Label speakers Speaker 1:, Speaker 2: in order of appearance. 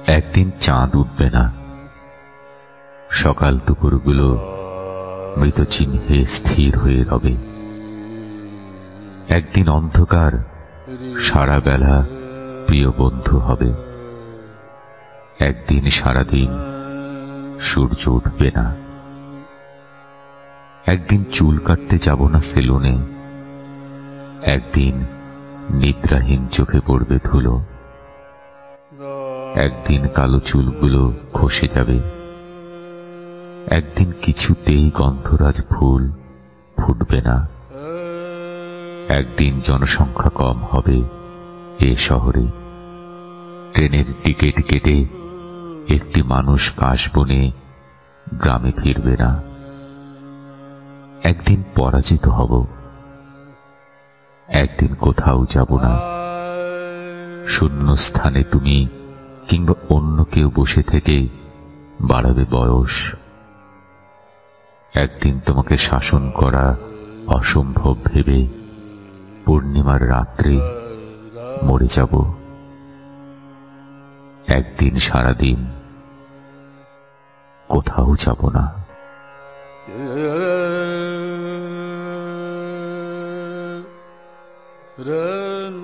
Speaker 1: একদিন চাঁদ উঠবে না, সকাল দুপুরগুলো মৃত চিহ্নে স্থির হয়ে রবে। একদিন অন্ধকার সারা বেলা প্রিয় বন্ধু হবে। একদিন সারাদিন সূর্য উঠবে না। একদিন চুল কাটতে যাব না সেলুনে, একদিন নিদ্রাহীন চোখে পড়বে ধুলো। একদিন কালো চুলগুলো খসে যাবে। একদিন কিছুতেই গন্ধরাজ ফুল ফুটবে না। একদিন জনসংখ্যা কম হবে এ শহরে। ট্রেনের টিকিট কেটে একটি মানুষ কাশবনে গ্রামে ফিরবে না। একদিন পরাজিত হব, একদিন কোথাও যাব না। শূন্য স্থানে তুমি কিংবা অন্য কেউ বসে থেকে বাড়াবে বয়স। একদিন তোমাকে শাসন করা অসম্ভব ভেবে পূর্ণিমার রাত্রে মরে যাব। একদিন সারাদিন কোথাও যাব না।
Speaker 2: Run